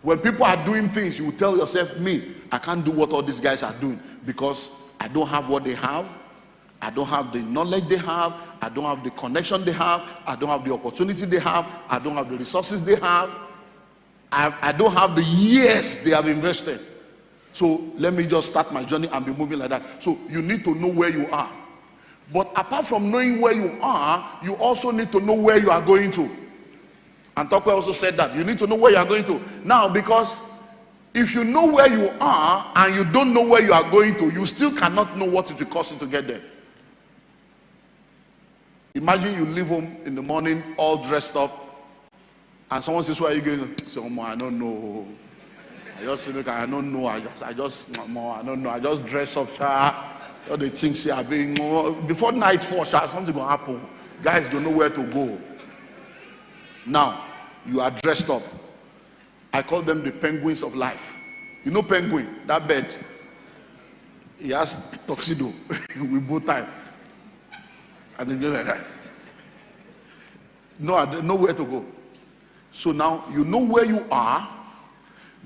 When people are doing things, you will tell yourself, me, I can't do what all these guys are doing because I don't have what they have. I don't have the knowledge they have. I don't have the connection they have. I don't have the opportunity they have. I don't have the resources they have. I don't have the years they have invested. So let me just start my journey and be moving like that. So you need to know where you are. But apart from knowing where you are, you also need to know where you are going to. And Tokwe also said that. You need to know where you are going to. Now, because if you know where you are and you don't know where you are going to, you still cannot know what it will cost you to get there. Imagine you leave home in the morning all dressed up and someone says, where are you going? Say, oh, I don't know. I just look, I don't know. I don't know. I just dress up. All the things here are being before nightfall, something will happen. Guys don't know where to go. Now you are dressed up. I call them the penguins of life. You know penguin, that bird. He has tuxedo with bow tie. And they go like that. No, I don't know where to go. So now you know where you are,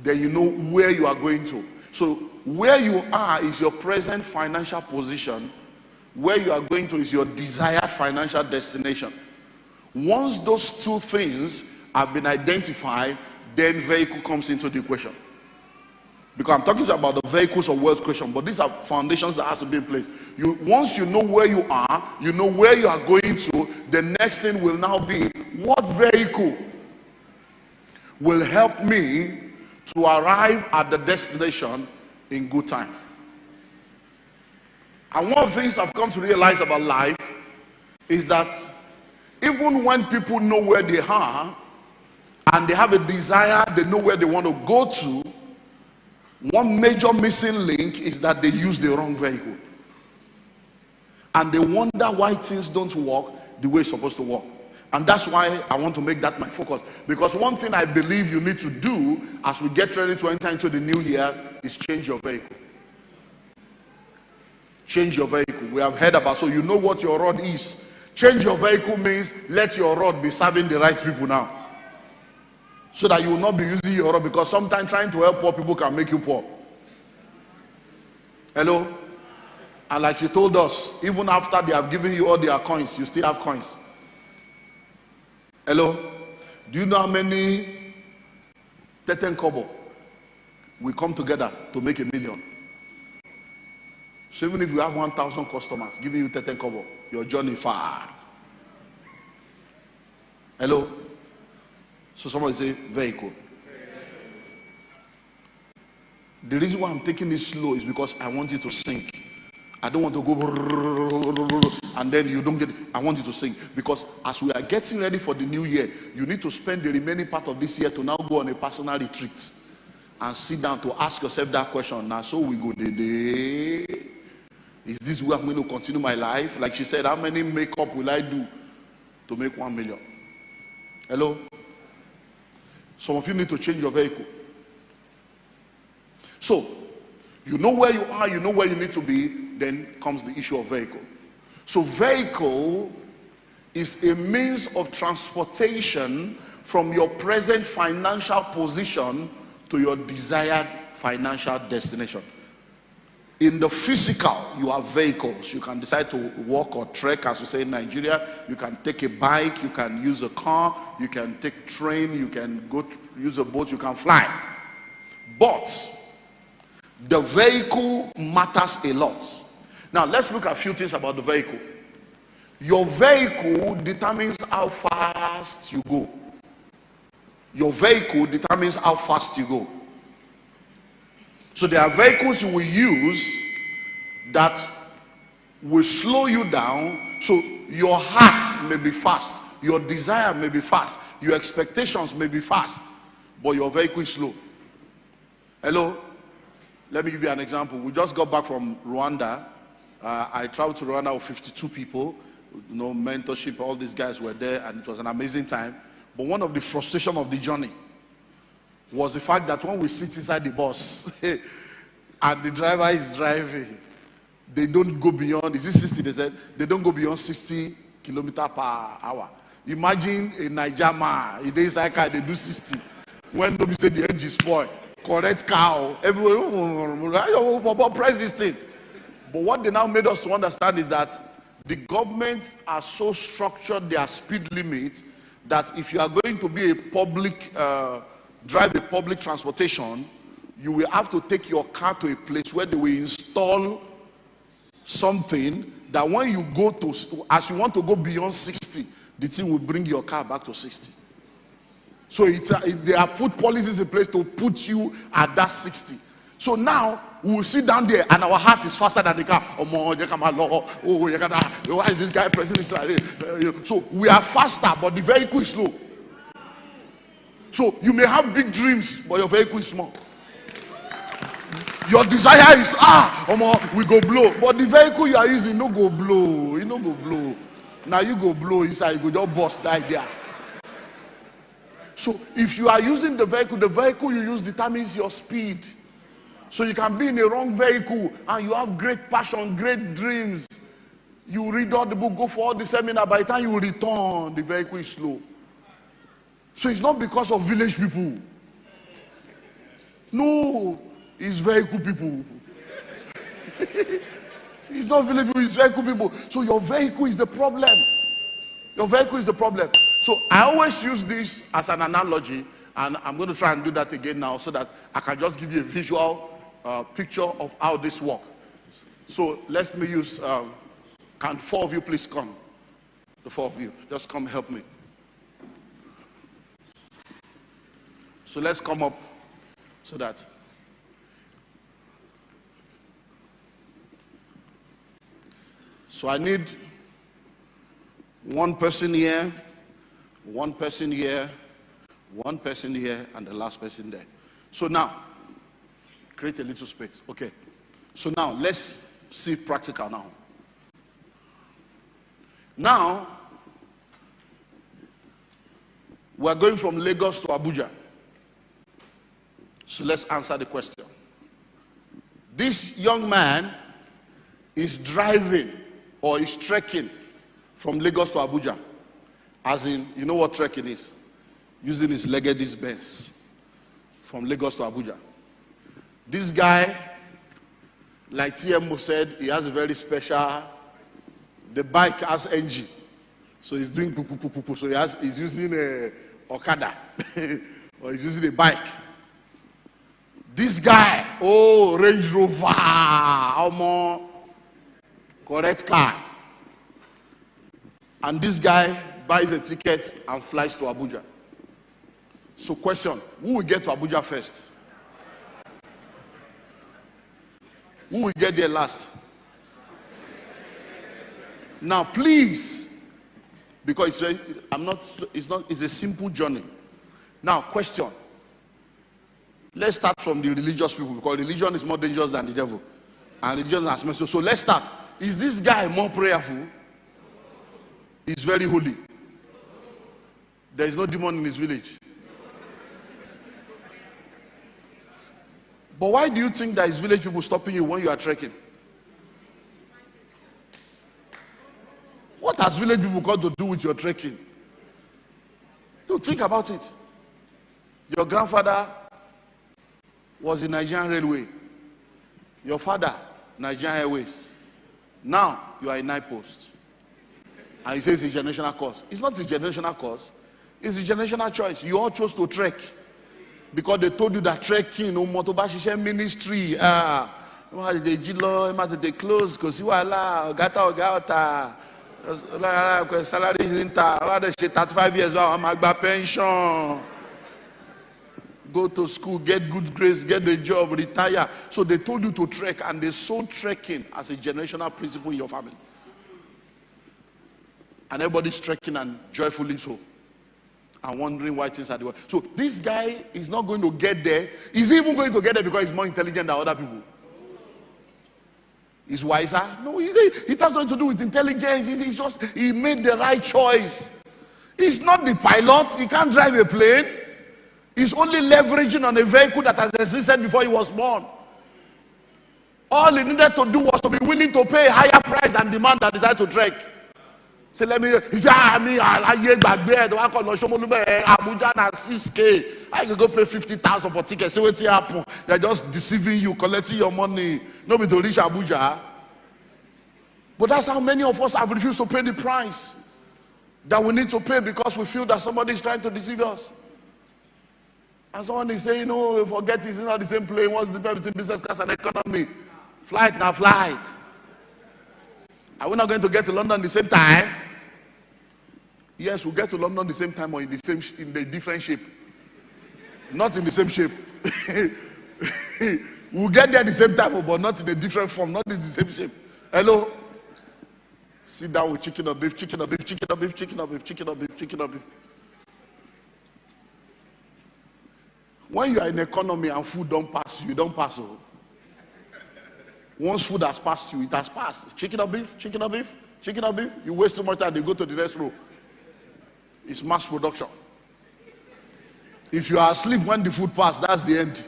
then you know where you are going to. So where you are is your present financial position. Where you are going to is your desired financial destination. Once those two things have been identified, then vehicle comes into the equation. Because I'm talking about the vehicles of wealth creation, but these are foundations that has to be in place. Once you know where you are, you know where you are going to, the next thing will now be, what vehicle will help me to arrive at the destination in good time? And one of the things I've come to realize about life is that even when people know where they are and they have a desire, they know where they want to go to, one major missing link is that they use the wrong vehicle. And they wonder why things don't work the way it's supposed to work. And that's why I want to make that my focus. Because one thing I believe you need to do as we get ready to enter into the new year is change your vehicle. Change your vehicle. We have heard about, so you know what your rod is. Change your vehicle means let your rod be serving the right people now. So that you will not be using your rod, because sometimes trying to help poor people can make you poor. Hello? And like she told us, even after they have given you all their coins, you still have coins. Hello? Do you know how many 10 kobo we come together to make 1 million? So even if you have 1,000 customers giving you 10 kobo, your journey far. Hello? So somebody say vehicle. The reason why I'm taking this slow is because I want you to sink. I don't want to go and then you don't get it. I want you to sing. Because as we are getting ready for the new year, you need to spend the remaining part of this year to now go on a personal retreat and sit down to ask yourself that question. Now, so we go day. Is this where I'm going to continue my life? Like she said, how many makeup will I do to make 1 million? Hello? Some of you need to change your vehicle. So, you know where you are, you know where you need to be, then comes the issue of vehicle. So vehicle is a means of transportation from your present financial position to your desired financial destination. In the physical, you have vehicles. You can decide to walk or trek, as we say in Nigeria. You can take a bike, you can use a car, you can take train, you can go use a boat, you can fly. But the vehicle matters a lot. Now, let's look at a few things about the vehicle. Your vehicle determines how fast you go. Your vehicle determines how fast you go. So there are vehicles you will use that will slow you down. So your heart may be fast, your desire may be fast, your expectations may be fast, but your vehicle is slow. Hello? Let me give you an example. We just got back from Rwanda. I traveled to Rwanda with 52 people. You know, mentorship, all these guys were there, and it was an amazing time. But one of the frustrations of the journey was the fact that when we sit inside the bus and the driver is driving, they don't go beyond, is it 60? They said they don't go beyond 60 kilometers per hour. Imagine a Niger man, they do 60. When nobody said the engine spoil, correct cow, everyone press this thing. But what they now made us to understand is that the governments are so structured their speed limit that if you are going to be a public, drive a public transportation, you will have to take your car to a place where they will install something that when you go to, as you want to go beyond 60, the thing will bring your car back to 60. So they have put policies in place to put you at that 60. So now we will sit down there and our heart is faster than the car. Oh, why is this guy pressing this like this? So we are faster, but the vehicle is slow. So you may have big dreams, but your vehicle is small. Your desire is we go blow, but the vehicle you are using no go blow. You no go blow. Now you go blow inside, you go just bust die there. So if you are using the vehicle you use determines your speed. So you can be in a wrong vehicle and you have great passion, great dreams. You read all the book, go for all the seminar. By the time you return, the vehicle is slow. So it's not because of village people. No, it's vehicle people. It's not village people, it's vehicle people. So your vehicle is the problem. Your vehicle is the problem. So I always use this as an analogy, and I'm going to try and do that again now so that I can just give you a visual picture of how this works. So let me use, can 4 of you please come? The 4 of you, just come help me. So let's come up so that. So I need 1 person here, 1 person here, 1 person here, and the last person there. So now, create a little space. Okay. So now, let's see practical now. Now, we're going from Lagos to Abuja. So let's answer the question. This young man is driving or is trekking from Lagos to Abuja. As in, you know what trekking is? Using his Legacy Benz from Lagos to Abuja. This guy, like TMO said, he has a very special, the bike has engine. So he's doing poo. So he's using a Okada or he's using a bike. This guy, Range Rover, correct car. And this guy buys a ticket and flies to Abuja. So question, who will get to Abuja first? Who will get there last? Now please, because it's a simple journey. Now question, let's start from the religious people, because religion is more dangerous than the devil. And religion has messed up. So let's start. Is this guy more prayerful? He's very holy. There is no demon in his village. But why do you think that is village people stopping you when you are trekking? What has village people got to do with your trekking? You think about it. Your grandfather was in Nigerian Railway. Your father, Nigerian Airways. Now you are in Night Post. And he says it's a generational cause. It's not a generational cause. It's a generational choice. You all chose to trek. Because they told you that trekking, motorbike ministry, they close, because you are gata, salary is in 35 years, pension. Go to school, get good grades, get a job, retire. So they told you to trek, and they sold trekking as a generational principle in your family. And everybody's trekking and joyfully so. And wondering why things are the way. So this guy is not going to get there. He's even going to get there because he's more intelligent than other people. He's wiser. No, it has nothing to do with intelligence. He's just, he made the right choice. He's not the pilot. He can't drive a plane. He's only leveraging on a vehicle that has existed before he was born. All he needed to do was to be willing to pay a higher price than the man that decided to trek. Say, let me, he said, I get back there. I call Abuja na 6K. I can go pay 50,000 for tickets. Say what happen? They're just deceiving you, collecting your money. Nobody to reach Abuja. But that's how many of us have refused to pay the price that we need to pay because we feel that somebody is trying to deceive us. And someone is saying, no, forget it's not the same plane. What's the difference between business class and economy? Flight now flight. Are we not going to get to London the same time? Yes, we'll get to London the same time or in the different shape. Not in the same shape. We'll get there the same time, but not in a different form, not in the same shape. Hello? Sit down with chicken or beef, chicken or beef, chicken or beef, chicken or beef, chicken or beef, chicken or beef. When you are in economy and food don't pass you don't pass. Oh. Once food has passed you, it has passed. Chicken or beef, chicken or beef, chicken or beef. You waste too much time, they go to the next row. It's mass production. If you are asleep when the food passed, that's the end.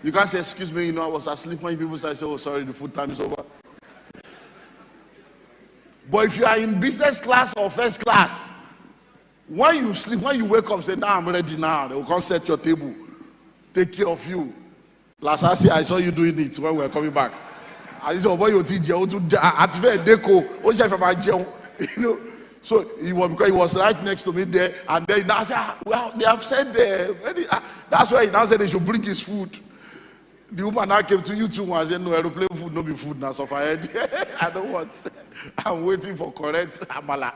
You can't say, excuse me, I was asleep when people say, oh, sorry, the food time is over. But if you are in business class or first class, when you sleep, when you wake up, say, now I'm ready now. They will come set your table, take care of you. Last I saw you doing it when we were coming back. I said, oh boy, you teach you to activate deco. You know. So because he was right next to me there, and then I said, well, they have said that's why he now said they should bring his food. The woman now came to you too and said, no, aeroplane food, no be food now. So I don't want. I'm waiting for correct amala.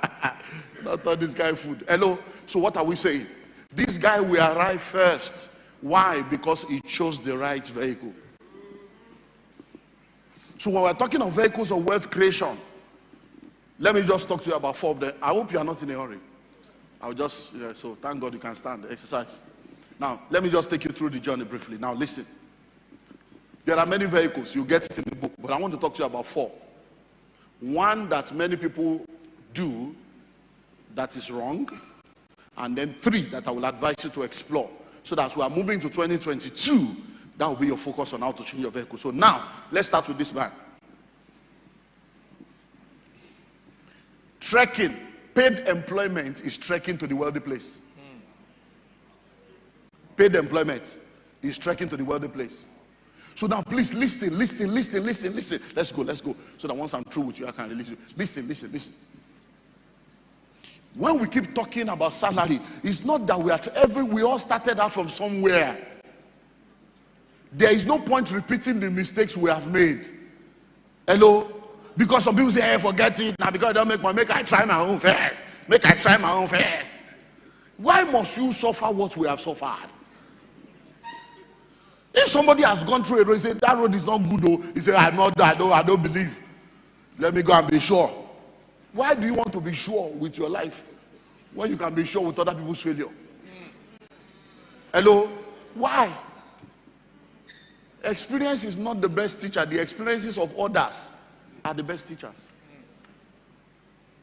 Not all this guy food. Hello. So what are we saying? This guy will arrive first. Why? Because he chose the right vehicle. So when we're talking of vehicles of wealth creation, let me just talk to you about 4 of them. I hope you are not in a hurry. So thank God you can stand, exercise. Now, let me just take you through the journey briefly. Now, listen. There are many vehicles. You get it in the book. But I want to talk to you about 4. One that many people do that is wrong. And then 3 that I will advise you to explore. So that as we are moving to 2022, that will be your focus on how to change your vehicle. So now, let's start with this man. Trekking, paid employment is trekking to the wealthy place. Paid employment is trekking to the wealthy place. So now please listen. Let's go. So that once I'm through with you, I can release you. Listen. When we keep talking about salary, it's not that we all started out from somewhere. There is no point repeating the mistakes we have made. Hello? Because some people say, hey, forget it. Now because I don't make money, make I try my own first. Why must you suffer what we have suffered? If somebody has gone through a road and say that road is not good, though, he say, I don't believe. Let me go and be sure. Why do you want to be sure with your life when you can be sure with other people's failure? Hello? Why? Experience is not the best teacher. The experiences of others are the best teachers.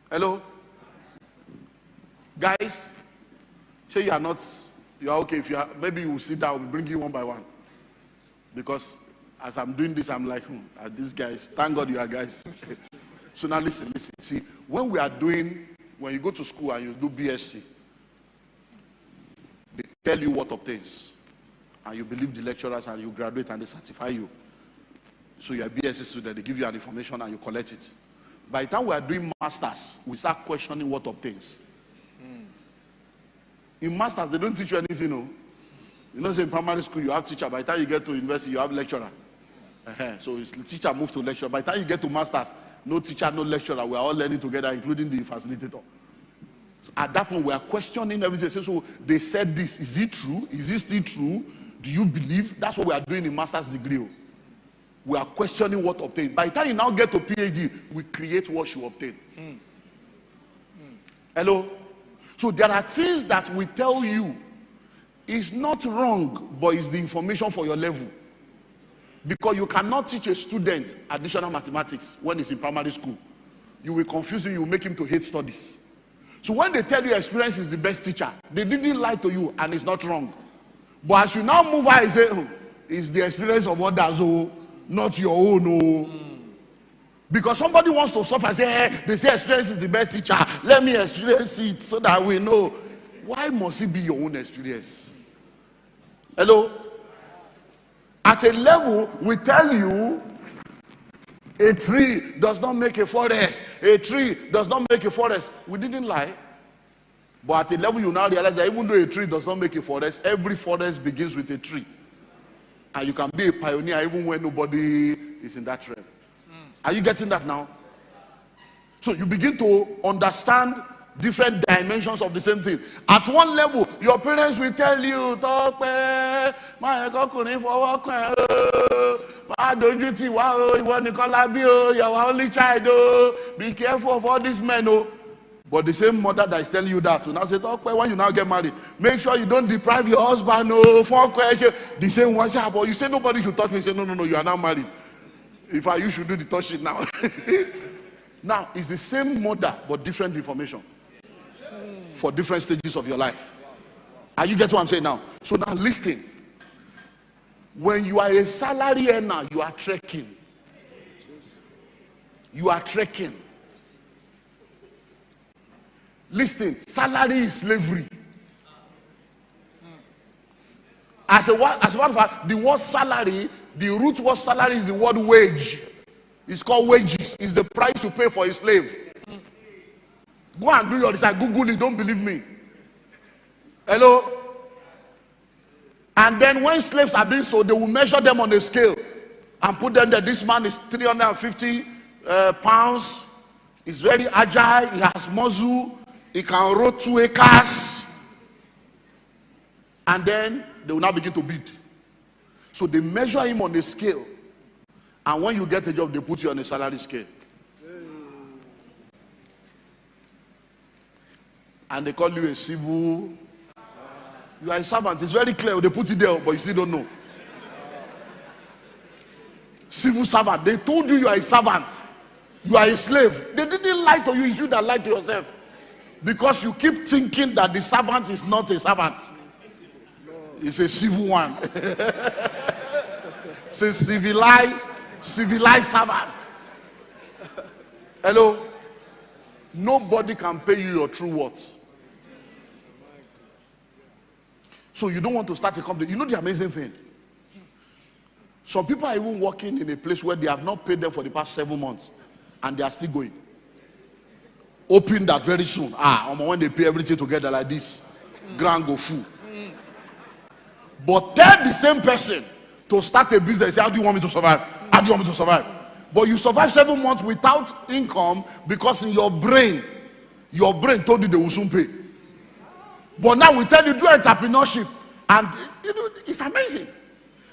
Hello? Guys, say you are okay. If you are, maybe you will sit down, we'll bring you one by one. Because as I'm doing this, I'm like, these guys, thank God you are guys. So now listen. See, when you go to school and you do BSc, they tell you what obtains. And you believe the lecturers and you graduate and they certify you. So you're a BSc student, they give you an information and you collect it. By the time we are doing masters, we start questioning what obtains. In masters, they don't teach you anything, so in primary school, you have teacher. By the time you get to university, you have lecturer. So the teacher moves to lecturer. By the time you get to masters, no teacher, no lecturer. We are all learning together, including the facilitator. So at that point, we are questioning everything. So they said this. Is it true? Is this still true? Do you believe? That's what we are doing in master's degree. We are questioning what obtained. By the time you now get to PhD, we create what you obtain. Hello? So there are things that we tell you is not wrong, but it's the information for your level. Because you cannot teach a student additional mathematics when he's in primary school. You will confuse him, you will make him to hate studies. So when they tell you experience is the best teacher, they didn't lie to you and it's not wrong. But as you now move out, you say, it's the experience of others, not your own. Because somebody wants to suffer, say, hey, they say experience is the best teacher. Let me experience it so that we know. Why must it be your own experience? Hello? At a level, we tell you, a tree does not make a forest. A tree does not make a forest. We didn't lie. But at a level, you now realize that even though a tree does not make a forest, every forest begins with a tree. And you can be a pioneer even when nobody is in that realm. Are you getting that now? So you begin to understand different dimensions of the same thing. At one level, your parents will tell you, you're our only child, be careful of all these men. But the same mother that is telling you that will now say, when you now get married, make sure you don't deprive your husband. The same one say, but you say nobody should touch me. You say, no, you are now married. If you should do the touching now. Now, it's the same mother, but different information for different stages of your life. Are you getting what I'm saying now? So now listen. When you are a salary earner, you are trekking. You are trekking. Listen, salary is slavery. As a matter of fact, the word salary, the root word salary is the word wage. It's called wages. It's the price you pay for a slave. Go and do your research. Google it. Don't believe me. Hello? And then when slaves are being sold, they will measure them on a scale and put them there. This man is 350 pounds. He's very agile. He has muscle. He can row 2 acres. And then they will now begin to bid. So they measure him on a scale. And when you get a job, they put you on a salary scale. And they call you a civil. You are a servant. It's very clear. They put it there, but you still don't know. Civil servant. They told you are a servant. You are a slave. They didn't lie to you. You should have lied to yourself. Because you keep thinking that the servant is not a servant. It's a civil one. It's a civilized servant. Hello? Nobody can pay you your true worth. So you don't want to start a company. You know the amazing thing? Some people are even working in a place where they have not paid them for the past 7 months. And they are still going. Hoping that very soon, when they pay everything together like this, grand go full. But tell the same person to start a business. Say, how do you want me to survive? How do you want me to survive? But you survive 7 months without income because in your brain told you they will soon pay. But now we tell you do entrepreneurship, and it's amazing.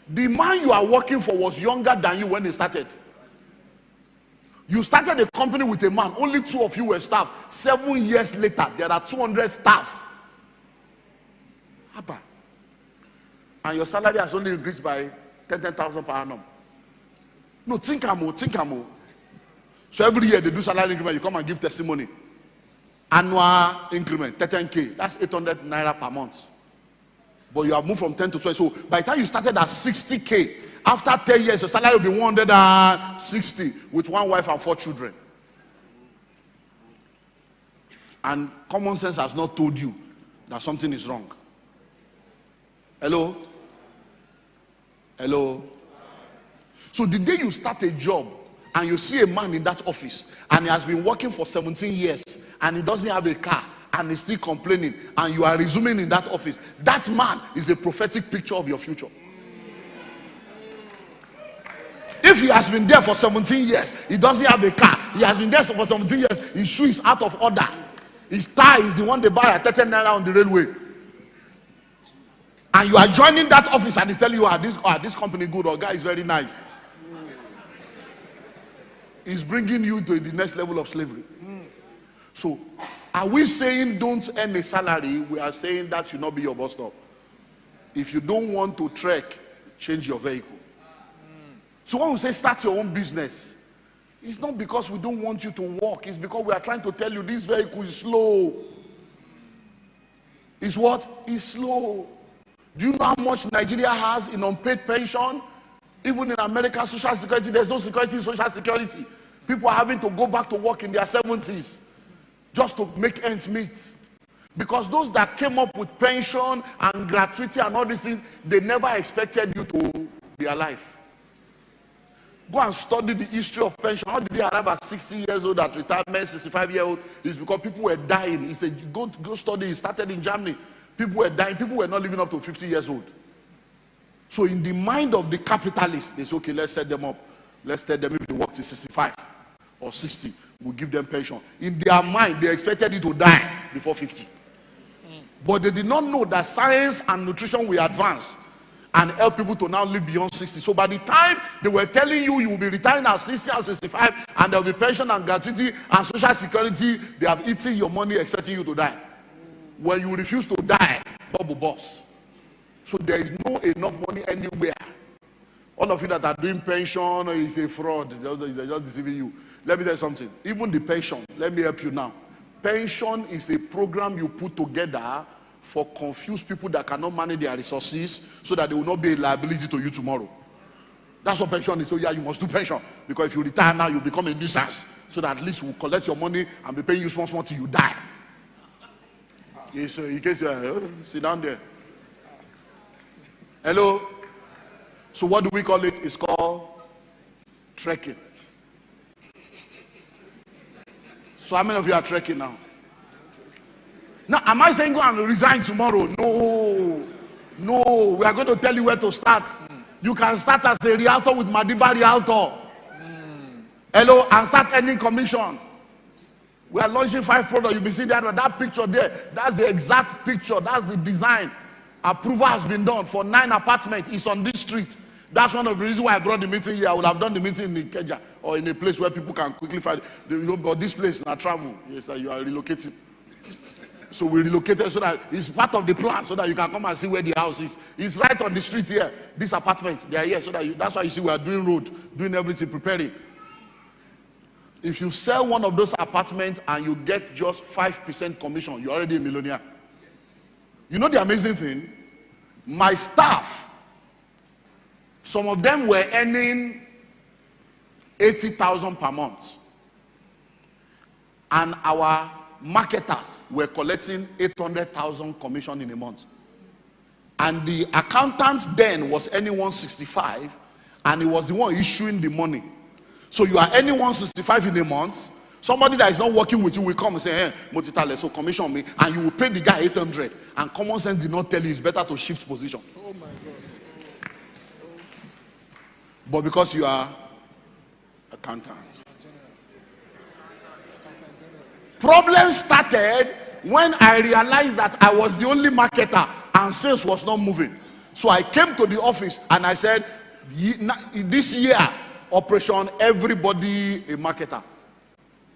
The man you are working for was younger than you when they started. You started a company with a man. Only 2 of you were staff. 7 years later, there are 200 staff. And your salary has only increased by 10,000 per annum. No, think more. So every year they do salary increment. You come and give testimony. Annual increment, 10K. That's 800 naira per month. But you have moved from 10 to 20. So by the time you started at 60K, after 10 years, your salary will be 160 with 1 wife and 4 children. And common sense has not told you that something is wrong. Hello? Hello? So the day you start a job and you see a man in that office and he has been working for 17 years and he doesn't have a car and he's still complaining and you are resuming in that office, that man is a prophetic picture of your future. If he has been there for 17 years, he doesn't have a car, he has been there for 17 years, his shoe is out of order, his tie is the one they buy at 30 naira on the railway, and you are joining that office and he's telling you, this company good, or guy is very nice, he's bringing you to the next level of slavery. So are we saying don't earn a salary? We are saying that should not be your bus stop. If you don't want to trek, change your vehicle. So when we say start your own business, it's not because we don't want you to walk. It's because we are trying to tell you this vehicle is slow. It's what? It's slow. Do you know how much Nigeria has in unpaid pension? Even in America, social security, there's no security in social security. People are having to go back to work in their 70s just to make ends meet. Because those that came up with pension and gratuity and all these things, they never expected you to be alive. Go and study the history of pension. How did they arrive at 60 years old at retirement, 65-year-old? It's because people were dying. He said, go study. It started in Germany. People were dying. People were not living up to 50 years old. So in the mind of the capitalists, they say, okay, let's set them up. Let's tell them if they work to 65 or 60, we'll give them pension. In their mind, they expected you to die before 50. But they did not know that science and nutrition will advance and help people to now live beyond 60. So by the time they were telling you you will be retiring at 60 and 65 and there will be pension and gratuity and social security, they have eaten your money expecting you to die. When you refuse to die, bubble boss. So there is no enough money anywhere. All of you that are doing pension is a fraud. They're just deceiving you. Let me tell you something. Even the pension, let me help you now. Pension is a program you put together for confused people that cannot manage their resources so that they will not be a liability to you tomorrow. That's what pension is. So yeah, you must do pension. Because if you retire now, you become a nuisance. So that at least we'll collect your money and be paying you small till you die. Yes, in case you sit down there. Hello? So what do we call it? It's called trekking. So how many of you are trekking now? Now, am I saying go and resign tomorrow? No. No. We are going to tell you where to start. You can start as a realtor with Madiba Realtor. Hello? And start earning commission. We are launching 5 products. You'll be seeing that picture there. That's the exact picture. That's the design. Approval has been done for 9 apartments. It's on this street. That's one of the reasons why I brought the meeting here. I would have done the meeting in Ikeja or in a place where people can quickly find. But this place, now travel. Yes, you are relocating. So we relocated so that it's part of the plan so that you can come and see where the house is. It's right on the street here. This apartment, they are here. So that's why you see we are doing road, doing everything, preparing. If you sell one of those apartments and you get just 5% commission, you're already a millionaire. You know the amazing thing? My staff, some of them were earning 80,000 per month. And our marketers were collecting 800,000 commission in a month. And the accountant then was earning 165, and he was the one issuing the money. So you are earning 165 in a month. Somebody that is not working with you will come and say, hey, Motitale, so commission me, and you will pay the guy 800. And common sense did not tell you it's better to shift position. Oh my God. But because you are accountant. Problem started when I realized that I was the only marketer and sales was not moving. So I came to the office and I said, this year, operation everybody a marketer.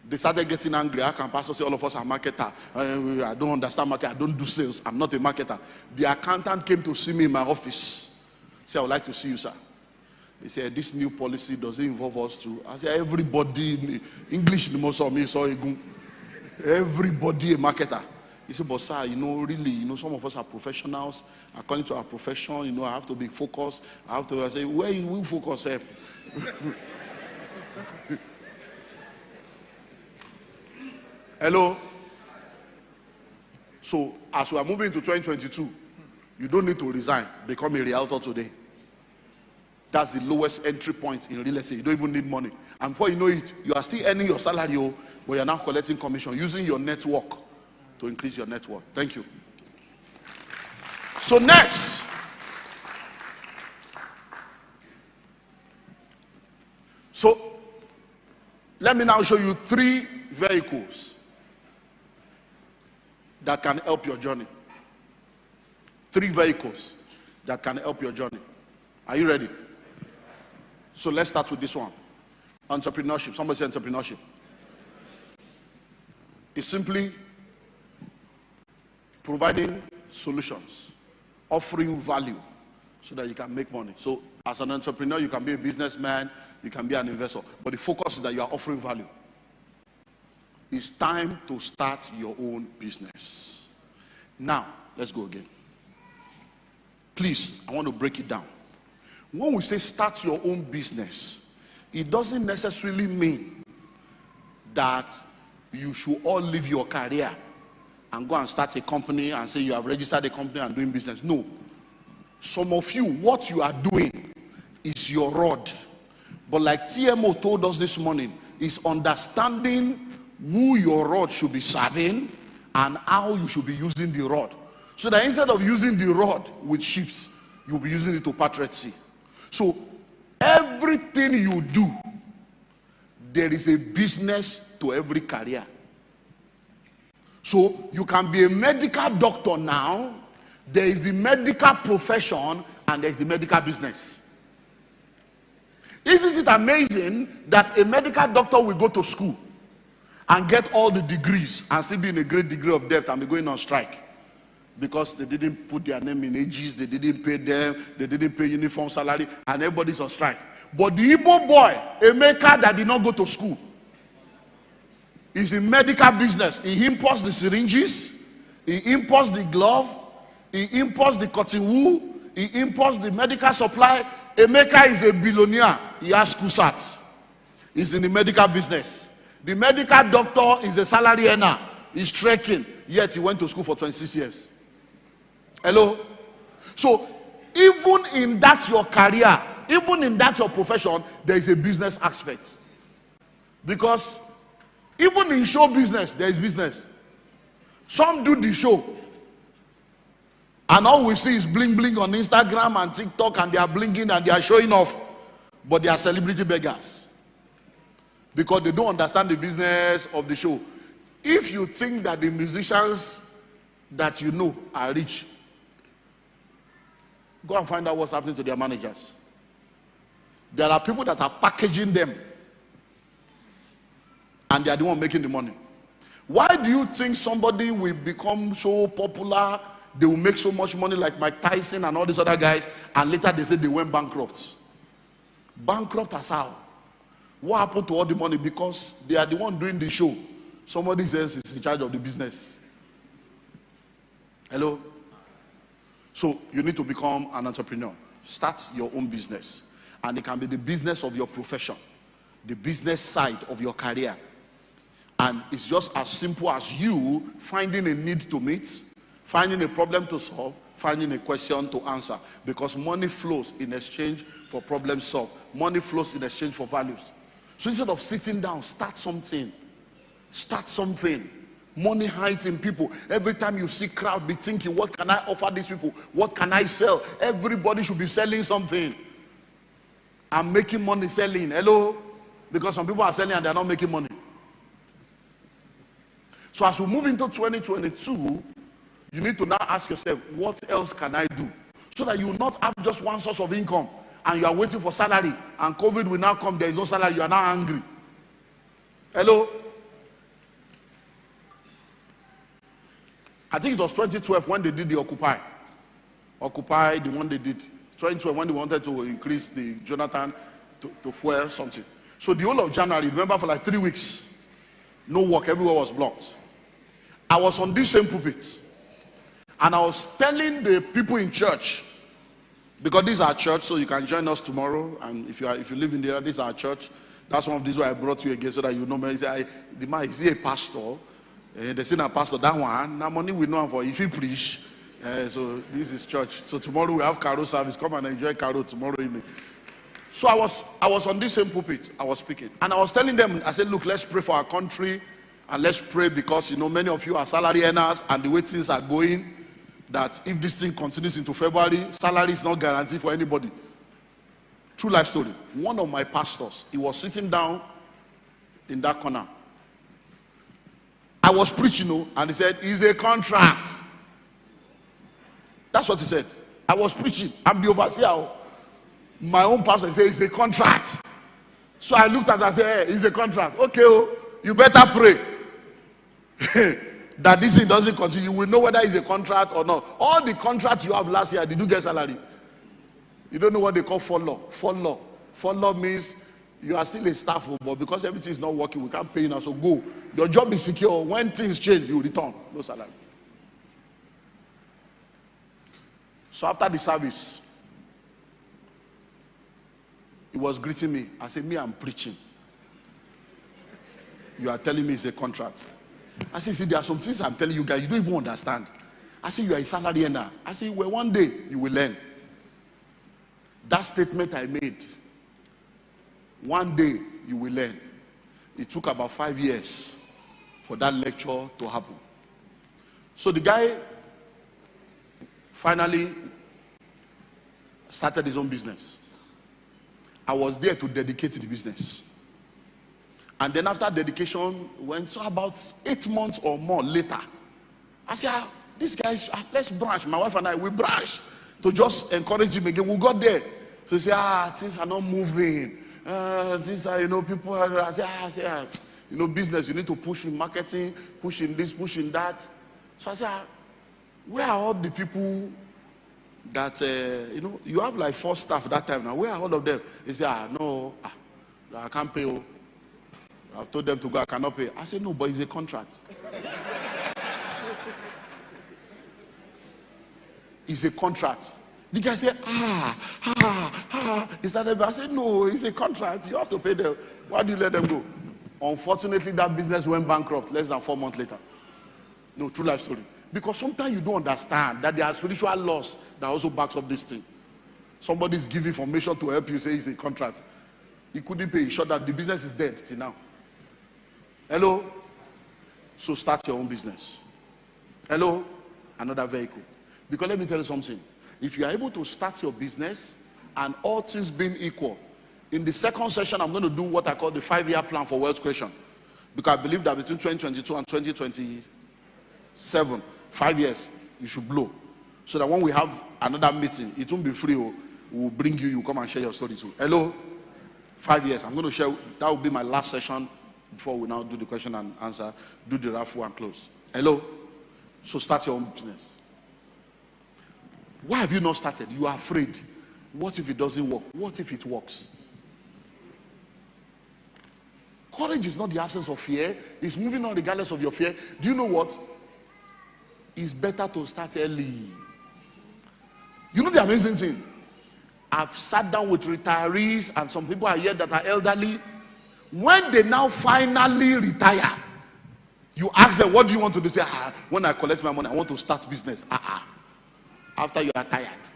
They started getting angry. How can pastor say all of us are marketer? I don't understand market. I don't do sales. I'm not a marketer. The accountant came to see me in my office. Say, I would like to see you, sir. He said, this new policy doesn't involve us too. I said, everybody, English the most of me, so everybody a marketer. He said, but sir, really, some of us are professionals. According to our profession, I have to be focused. I say, where you focus? Hello? So, as we are moving to 2022, you don't need to resign. Become a realtor today. That's the lowest entry point in real estate. You don't even need money. And before you know it, you are still earning your salary, but you're now collecting commission, using your network to increase your network. Thank you. So next, let me now show you 3 vehicles that can help your journey. 3 vehicles that can help your journey. Are you ready? So let's start with this one. Entrepreneurship. Somebody say entrepreneurship. It's simply providing solutions, offering value so that you can make money. So as an entrepreneur, you can be a businessman, you can be an investor, but the focus is that you are offering value. It's time to start your own business. Now, let's go again. Please, I want to break it down. When we say start your own business, it doesn't necessarily mean that you should all leave your career and go and start a company and say you have registered a company and doing business. No. Some of you, what you are doing is your rod. But like TMO told us this morning, is understanding who your rod should be serving and how you should be using the rod. So that instead of using the rod with ships, you'll be using it to part Red Sea. So everything you do, there is a business to every career. So you can be a medical doctor now. There is the medical profession and there is the medical business. Isn't it amazing that a medical doctor will go to school and get all the degrees and still be in a great degree of debt and be going on strike? Because they didn't put their name in ages, they didn't pay them, they didn't pay uniform salary, and everybody's on strike. But the Igbo boy, a maker that did not go to school, is in medical business. He imports the syringes, he imports the glove, he imports the cotton wool, he imports the medical supply. Emeka is a billionaire. He has kusat. He's in the medical business. The medical doctor is a salary earner. He's trekking. Yet he went to school for 26 years. Hello? So, even in that your career, even in that your profession, there is a business aspect. Because even in show business, there is business. Some do the show. And all we see is bling bling on Instagram and TikTok, and they are blinging and they are showing off. But they are celebrity beggars. Because they don't understand the business of the show. If you think that the musicians that you know are rich, go and find out what's happening to their managers. There are people that are packaging them. And they are the one making the money. Why do you think somebody will become so popular? They will make so much money like Mike Tyson and all these other guys, and later they say they went bankrupt. Bankrupt as how? What happened to all the money? Because they are the one doing the show. Somebody else is in charge of the business. Hello? So you need to become an entrepreneur. Start your own business. And it can be the business of your profession, the business side of your career. And it's just as simple as you finding a need to meet, finding a problem to solve, finding a question to answer. Because money flows in exchange for problems solved. Money flows in exchange for values. So instead of sitting down, start something. Start something. Money hides in people. Every time you see crowd, be thinking, what can I offer these people? What can I sell? Everybody should be selling something. I'm making money selling. Hello? Because some people are selling and they're not making money. So as we move into 2022, you need to now ask yourself, what else can I do? So that you will not have just one source of income and you are waiting for salary, and COVID will now come, there is no salary, you are now angry. Hello? I think it was 2012 when they did the Occupy. Occupy, the one they did. 2012 when they wanted to increase the Jonathan to fuel something. So the whole of January, remember, for like 3 weeks, no work, everywhere was blocked. I was on this same pulpit. And I was telling the people in church, because this is our church, so you can join us tomorrow. And if you live in there, this is our church. That's one of these why I brought you again, so that you know me. The man, is he a pastor? They say, a pastor, that one, now money we know for if he preach. So this is church. So tomorrow we have carol service. Come and enjoy carol tomorrow evening. So I was on this same pulpit. I was speaking. And I was telling them, I said, look, let's pray for our country. And let's pray because, you know, many of you are salary earners and the way things are going, that if this thing continues into February, salary is not guaranteed for anybody. True life story. One of my pastors, he was sitting down in that corner. I was preaching, and he said, it's a contract. That's what he said. I was preaching. I'm the overseer. My own pastor said, it's a contract. So I looked at it and said, hey, it's a contract. Okay, you better pray that this thing doesn't continue. You will know whether it's a contract or not. All the contracts you have last year, did you get salary? You don't know what they call follow. Follow means you are still a staff, but because everything is not working, we can't pay you now. So go. Your job is secure. When things change, you return. No salary. So after the service, he was greeting me. I said, me, I'm preaching. You are telling me it's a contract. I say, see, there are some things I'm telling you guys, you don't even understand. I say, you are a salary earner. I say, well, one day you will learn. That statement I made, one day you will learn. It took about 5 years for that lecture to happen. So the guy finally started his own business. I was there to dedicate the business. And then after dedication, when so about 8 months or more later, I said, this guy's, let's branch. My wife and I, we branch to just encourage him again. We got there. So he said, things are not moving. Things are, people are, I said, business, you need to push in marketing, push in this, push in that. So I said, where are all the people that, you have like 4 staff that time now. Where are all of them? He said, no, I can't pay. I've told them to go, I cannot pay. I said, no, but it's a contract. It's a contract. The guy said, is that I said, no, it's a contract. You have to pay them. Why do you let them go? Unfortunately, that business went bankrupt less than 4 months later. No, true life story. Because sometimes you don't understand that there are spiritual laws that also backs up this thing. Somebody is giving information to help you, say it's a contract. He couldn't pay. He showed that the business is dead till now. Hello? So start your own business. Hello? Another vehicle. Because let me tell you something. If you are able to start your business and all things being equal, in the second session, I'm going to do what I call the 5-year plan for wealth creation. Because I believe that between 2022 and 2027, 5 years, you should blow. So that when we have another meeting, it won't be free. We'll bring you, you come and share your story too. Hello? 5 years. I'm going to share, that will be my last session before we now do the question and answer, do the raffle and close. Hello? So start your own business. Why have you not started? You are afraid. What if it doesn't work? What if it works? Courage is not the absence of fear. It's moving on regardless of your fear. Do you know what? It's better to start early. You know the amazing thing? I've sat down with retirees and some people are here that are elderly. When they now finally retire, you ask them, what do you want to do? Say, when I collect my money, I want to start business. After you are tired.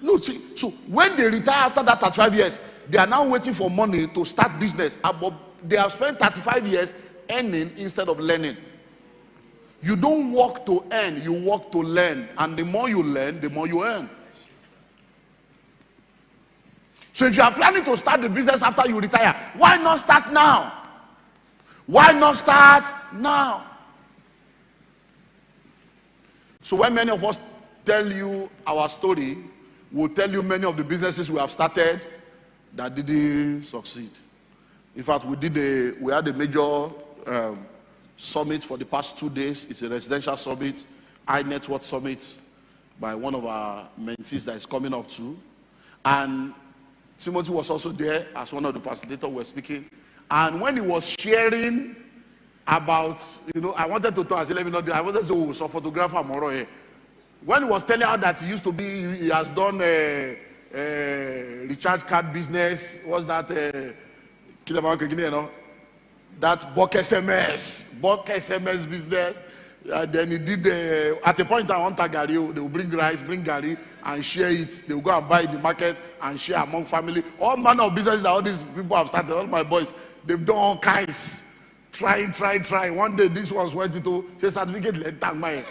No, see, so when they retire after that 35 years, they are now waiting for money to start business. But they have spent 35 years earning instead of learning. You don't work to earn, you work to learn. And the more you learn, the more you earn. So if you are planning to start the business after you retire, why not start now? Why not start now? So when many of us tell you our story, we'll tell you many of the businesses we have started that didn't succeed. In fact, we had a major summit for the past 2 days. It's a residential summit, high net worth summit by one of our mentees that is coming up too. And Timothy was also there as one of the facilitators who were speaking. And when he was sharing about, I wanted to talk, I said, let me know, I wanted to say, so photographer Moro here. When he was telling her that he has done a recharge card business, what's that, that bulk SMS business. Then he did, at a point I want Gary, they will bring rice, bring Gary, and share it. They will go and buy in the market and share among family. All manner of businesses that all these people have started, all my boys, they've done all kinds. Try. One day this one went into the certificate, let thank my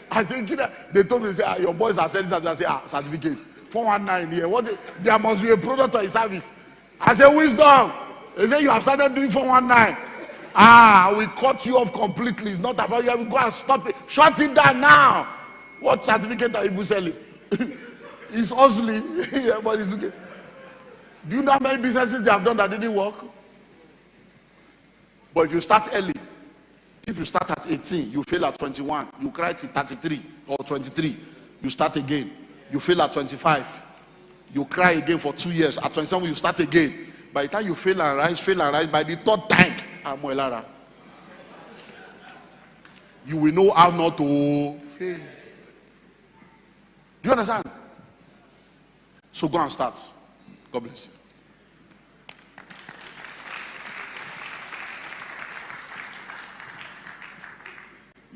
I said, they told me, say, your boys are selling something. I said, certificate. 419 here. There must be a product or a service. I said, wisdom. They say, you have started doing 419. We cut you off completely. It's not about you. Go and stop it. Shut it down now. What certificate are you selling? It's hustling. Everybody's looking. Do you know how many businesses they have done that didn't work? But if you start early, if you start at 18, you fail at 21, you cry till 33 or 23, you start again. You fail at 25, you cry again for 2 years. At 27, you start again. By the time you fail and rise, by the third time, you will know how not to fail. Do you understand? So go and start. God bless you.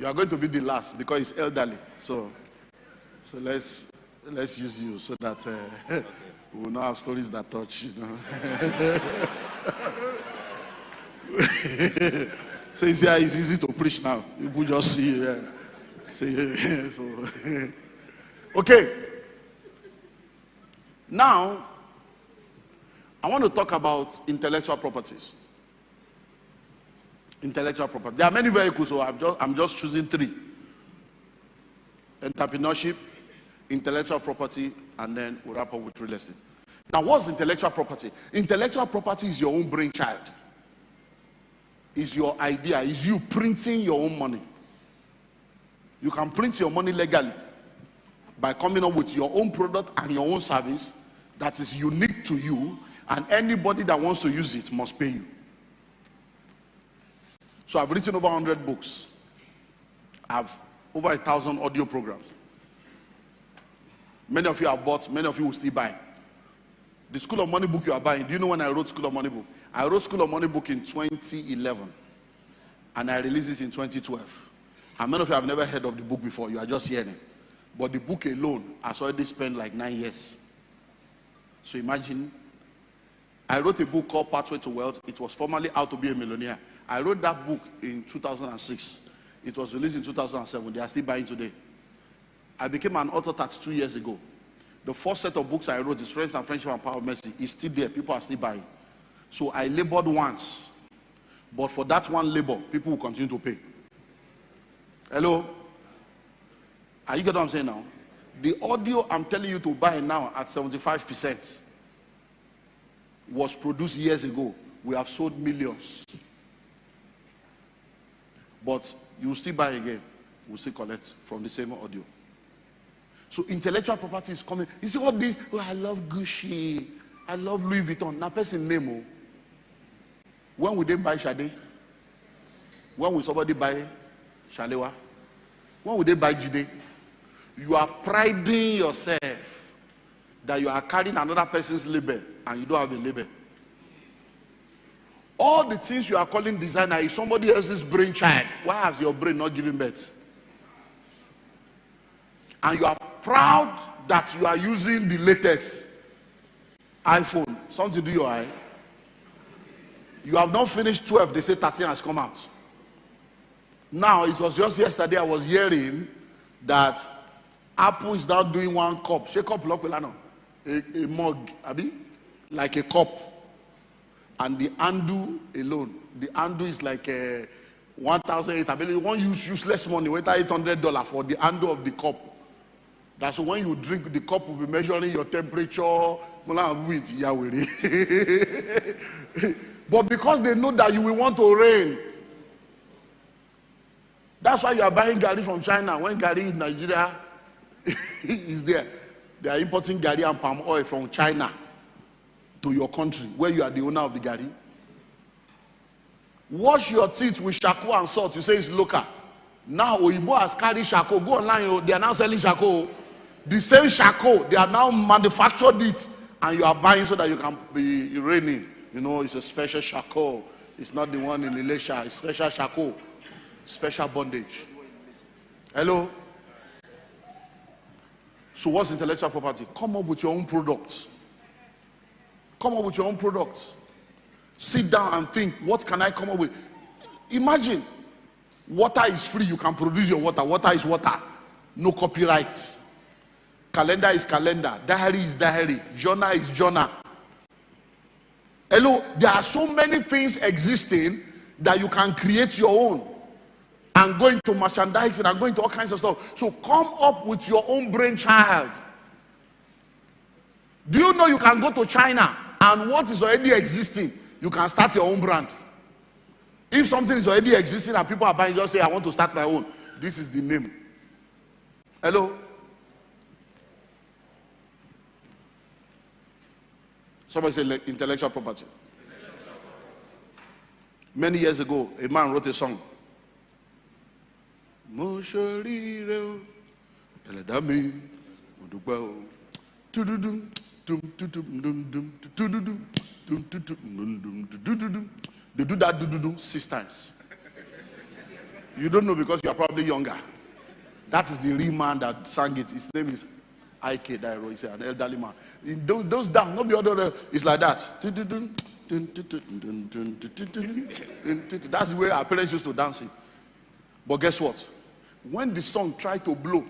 You are going to be the last because it's elderly. So let's use you so that we will not have stories that touch, you know. So it's easy to preach now. People just see, so okay. Now, I want to talk about intellectual properties. Intellectual property. There are many vehicles, so I'm just choosing 3. Entrepreneurship, intellectual property, and then we'll wrap up with real estate. Now, what's intellectual property? Intellectual property is your own brainchild. Is your idea. Is you printing your own money. You can print your money legally by coming up with your own product and your own service that is unique to you, and anybody that wants to use it must pay you. So I've written over 100 books. I have over 1,000 audio programs. Many of you have bought, many of you will still buy. The School of Money book you are buying, do you know when I wrote School of Money book? I wrote School of Money book in 2011, and I released it in 2012. And many of you have never heard of the book before, you are just hearing. But the book alone has already spent like 9 years. So imagine, I wrote a book called Pathway to Wealth. It was formerly How to Be a Millionaire. I wrote that book in 2006. It was released in 2007. They are still buying today. I became an author 32 years ago. The first set of books I wrote is Friends and Friendship and Power of Mercy. It's still there. People are still buying. So I labored once. But for that one labor, people will continue to pay. Hello? Are you getting what I'm saying now? The audio I'm telling you to buy now at 75% was produced years ago. We have sold millions. But you will still buy again. We'll still collect from the same audio. So intellectual property is coming. You see all this, oh, I love Gucci. I love Louis Vuitton. Now person name, oh. When will they buy Sade? When will somebody buy Shalewa? When will they buy Jide? You are priding yourself that you are carrying another person's label and you don't have a label. All the things you are calling designer is somebody else's brainchild. Why has your brain not given birth? And you are proud that you are using the latest iPhone. Something to do your eye. You have not finished 12. They say 13 has come out. Now, it was just yesterday I was hearing that Apple is now doing one cup. Shake up, a mug, abi? Like a cup. And the handle alone, the handle is like 1,800. You won't use useless money. Wait $800 for the handle of the cup. That's when you drink, the cup will be measuring your temperature. But because they know that you will want to reign, that's why you are buying Gary from China. When Gary in Nigeria is there, they are importing Gary and palm oil from China to your country, where you are the owner of the Gary. Wash your teeth with charcoal and salt. You say it's local. Now Oyibo has carried charcoal. Go online, they are now selling charcoal. The same charcoal, they are now manufactured it, and you are buying so that you can be reigning. You know, it's a special charcoal. It's not the one in Elisha. It's special charcoal, special bondage. Hello. So what's intellectual property? Come up with your own products. Come up with your own products. Sit down and think, what can I come up with? Imagine, water is free. You can produce your water. Water is water. No copyrights. Calendar is calendar. Diary is diary. Journal is journal. Hello, there are so many things existing that you can create your own and go into merchandising and go into all kinds of stuff. So come up with your own brainchild. Do you know you can go to China and what is already existing, you can start your own brand. If something is already existing and people are buying, just say, I want to start my own. This is the name. Hello? Somebody say intellectual property. Many years ago, a man wrote a song. They do that 6 times. You don't know because you are probably younger. That is the real man that sang it. His name is I.K. Dairo. He's an elderly man. In those down, not the other, it's like that. That's the way our parents used to dance it. But guess what? When the song tried to blow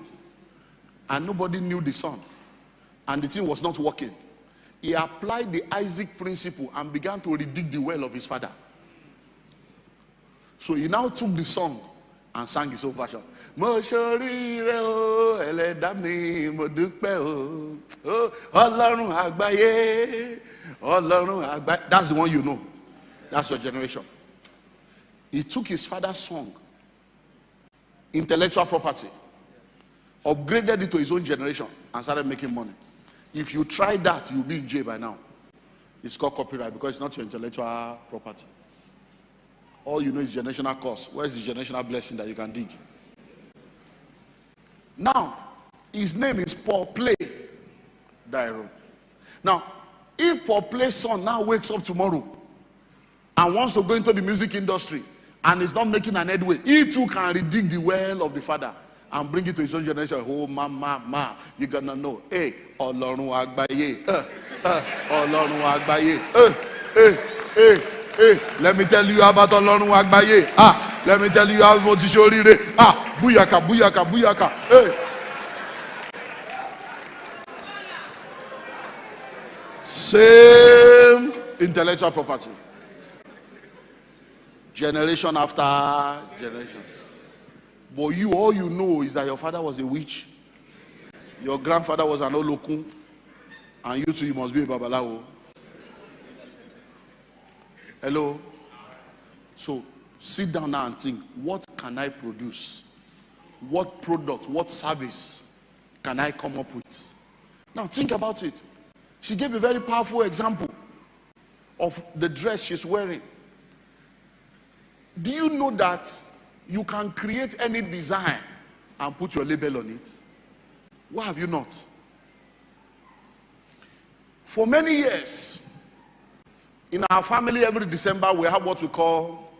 and nobody knew the song and the thing was not working, he applied the Isaac principle and began to redig the well of his father. So he now took the song and sang his own version. That's the one you know. That's your generation. He took his father's song, intellectual property, upgraded it to his own generation and started making money. If you try that, you'll be in jail by now. It's called copyright because it's not your intellectual property. All you know is generational curse. Where is the generational blessing that you can dig? Now, his name is Paul Play Dairo. Now, if Paul Play's son now wakes up tomorrow and wants to go into the music industry and is not making an headway, he too can redig the well of the father and bring it to his own generation. Oh, ma, you're gonna know. Hey, Olorun Agbaye. Olorun Agbaye. Let me tell you about Olorun Agbaye. Let me tell you how motivational. Buyaka. Hey. Same intellectual property. Generation after generation. But you, all you know is that your father was a witch. Your grandfather was an olokun. And you too, you must be a babalawo. Hello? So, sit down now and think, what can I produce? What product, what service can I come up with? Now, think about it. She gave a very powerful example of the dress she's wearing. Do you know that you can create any design and put your label on it? Why have you not? For many years, in our family, every December, we have what we call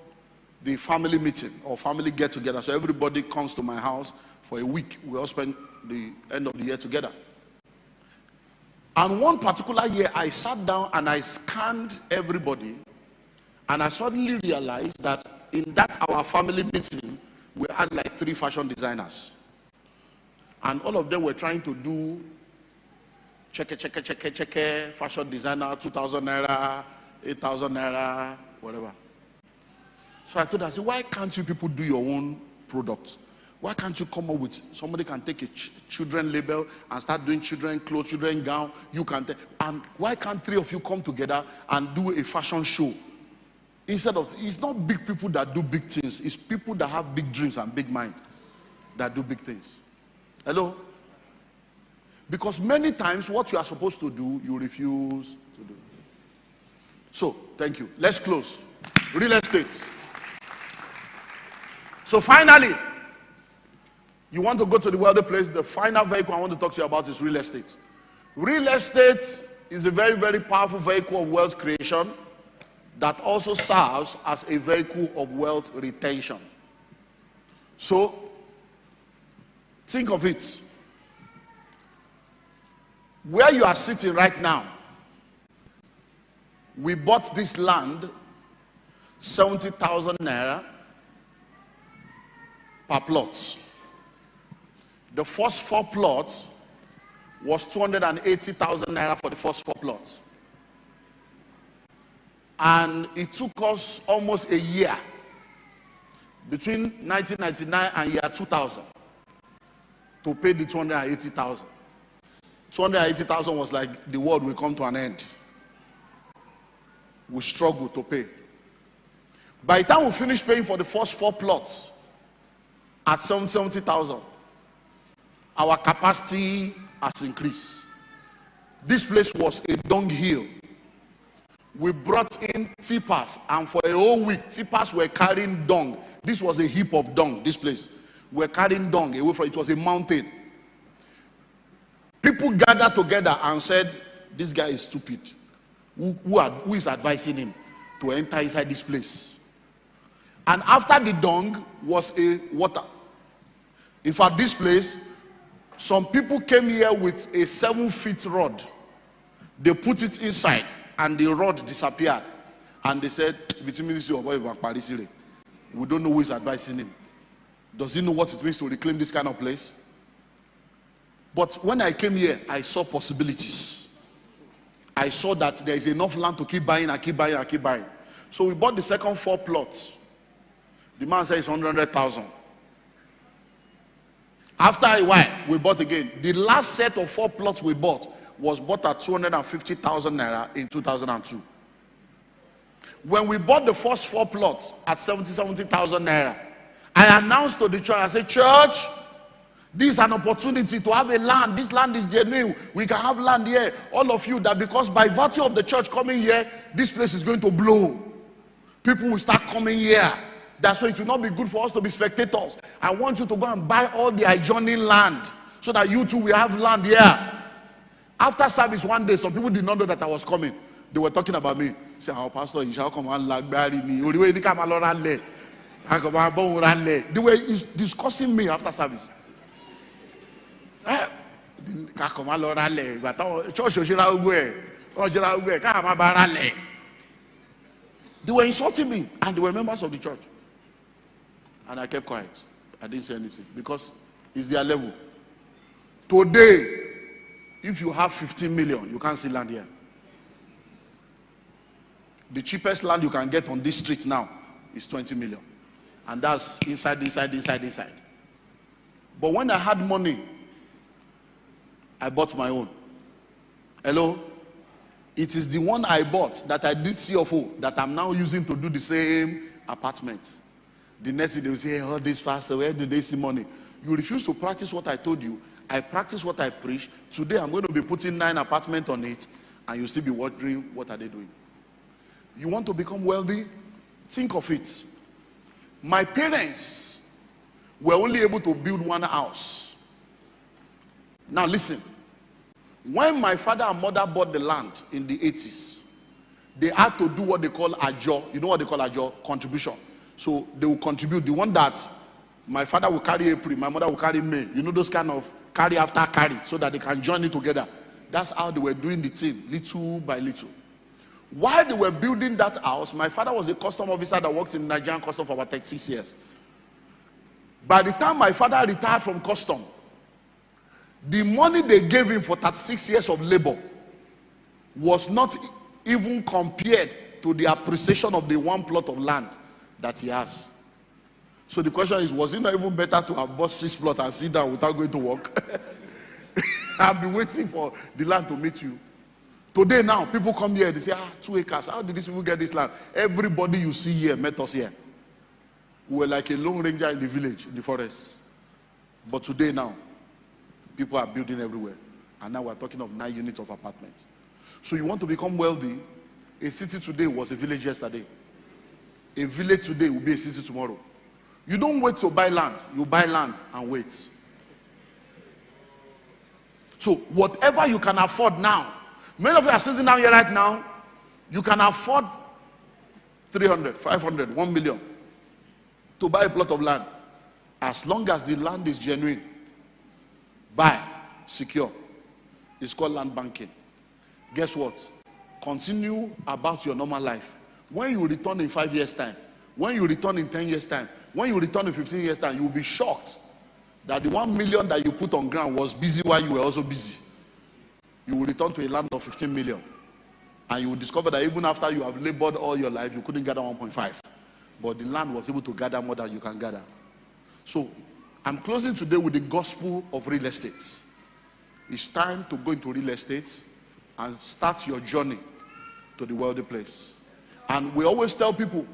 the family meeting or family get-together. So everybody comes to my house for a week. We all spend the end of the year together. And one particular year, I sat down and I scanned everybody, and I suddenly realized that in that our family meeting, we had like 3 fashion designers. And all of them were trying to do check, fashion designer, 2,000 naira, 8,000 naira, whatever. So I told her, I said, why can't you people do your own products? Why can't you come up with, somebody can take a children label and start doing children clothes, children gown, you can take, and why can't 3 of you come together and do a fashion show? Instead of, it's not big people that do big things, it's people that have big dreams and big mind that do big things. Hello? Because many times what you are supposed to do, you refuse to do. So, thank you. Let's close. Real estate. So finally, you want to go to the wealthy place, the final vehicle I want to talk to you about is real estate. Real estate is a very, very powerful vehicle of wealth creation that also serves as a vehicle of wealth retention. So, think of it. Where you are sitting right now, we bought this land 70,000 naira per plot. The first 4 plots was 280,000 naira for the first 4 plots. And it took us almost a year, between 1999 and year 2000, to pay the 280,000. 280,000 was like the world will come to an end. We struggled to pay. By the time we finished paying for the first 4 plots at 70,000, our capacity has increased. This place was a dunghill. We brought in tippers, and for a whole week, tippers were carrying dung. This was a heap of dung, this place. We were carrying dung away from it. It was a mountain. People gathered together and said, this guy is stupid. Who is advising him to enter inside this place? And after the dung was a water. In fact, this place, some people came here with a 7-foot rod. They put it inside and the rod disappeared. And they said, we don't know who is advising him. Does he know what it means to reclaim this kind of place? But when I came here, I saw possibilities. I saw that there is enough land to keep buying and keep buying and keep buying. So we bought the second 4 plots. The man said it's 100,000. After a while, we bought again. The last set of 4 plots we bought was bought at 250,000 naira in 2002. When we bought the first 4 plots at 70,000 naira, I announced to the church, I said, church, this is an opportunity to have a land. This land is genuine. We can have land here. All of you, that because by virtue of the church coming here, this place is going to blow. People will start coming here. That's why it will not be good for us to be spectators. I want you to go and buy all the adjoining land so that you too will have land here. After service one day, some people did not know that I was coming. They were talking about me. Say, our pastor, you shall come and like me. They were discussing me after service. They were insulting me, and they were members of the church. And I kept quiet. I didn't say anything because it's their level. Today, if you have 15 million, you can't see land here. The cheapest land you can get on this street now is 20 million. And that's inside. But when I had money, I bought my own. Hello? It is the one I bought that I did CFO that I'm now using to do the same apartment. The next day they will say, hey, all this faster, where do they see money? You refuse to practice what I told you. I practice what I preach. Today I'm going to be putting 9 apartments on it, and you'll still be wondering, what are they doing? You want to become wealthy? Think of it. My parents were only able to build 1 house. Now listen. When my father and mother bought the land in the 80s, they had to do what they call ajo. You know what they call ajo? Contribution. So they will contribute. The one that my father will carry April, my mother will carry May. You know those kind of carry after carry, so that they can join it together. That's how they were doing the thing, little by little. While they were building that house, my father was a custom officer that worked in Nigerian custom for about 36 years. By the time my father retired from custom, the money they gave him for 36 years of labor was not even compared to the appreciation of the 1 plot of land that he has. So the question is, was it not even better to have bought 6 plots and sit down without going to work? I've been waiting for the land to meet you. Today now, people come here, they say, 2 acres. How did these people get this land? Everybody you see here met us here. We were like a lone ranger in the village, in the forest. But today now, people are building everywhere. And now we're talking of 9 units of apartments. So you want to become wealthy? A city today was a village yesterday. A village today will be a city tomorrow. You don't wait to buy land. You buy land and wait. So whatever you can afford now, many of you are sitting down here right now, you can afford 300, 500, 1 million to buy a plot of land. As long as the land is genuine, buy, secure. It's called land banking. Guess what? Continue about your normal life. When you return in 5 years' time, when you return in 10 years' time, when you return in 15 years' time, you will be shocked that the 1 million that you put on ground was busy while you were also busy. You will return to a land of 15 million. And you will discover that even after you have labored all your life, you couldn't gather 1.5. But the land was able to gather more than you can gather. So, I'm closing today with the gospel of real estate. It's time to go into real estate and start your journey to the wealthy place. And we always tell people,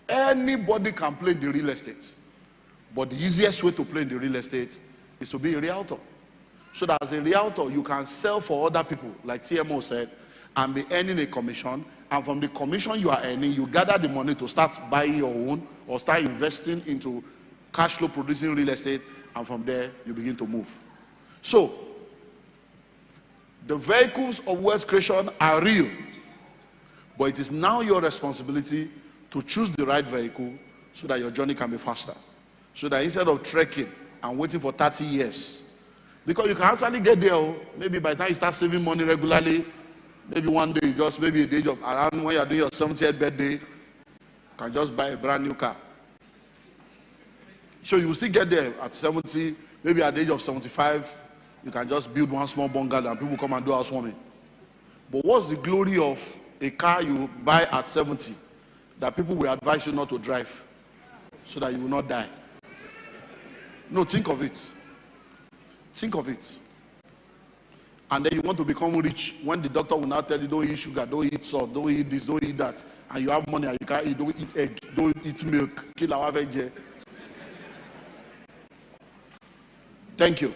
anybody can play the real estate. But the easiest way to play the real estate is to be a realtor. So that as a realtor, you can sell for other people, like TMO said, and be earning a commission. And from the commission you are earning, you gather the money to start buying your own or start investing into cash flow producing real estate. And from there, you begin to move. So, the vehicles of wealth creation are real. But it is now your responsibility to choose the right vehicle so that your journey can be faster. So that instead of trekking and waiting for 30 years, because you can actually get there, maybe by the time you start saving money regularly, maybe one day, just maybe a day of around when you are doing your 70th birthday, you can just buy a brand new car. So you will still get there at 70, maybe at the age of 75, you can just build one small bungalow and people come and do housewarming. But what's the glory of a car you buy at 70 that people will advise you not to drive so that you will not die? No, think of it. Think of it. And then you want to become rich when the doctor will now tell you, don't eat sugar, don't eat salt, don't eat this, don't eat that. And you have money and you can't eat, don't eat egg, don't eat milk. Kill our veg. Thank you.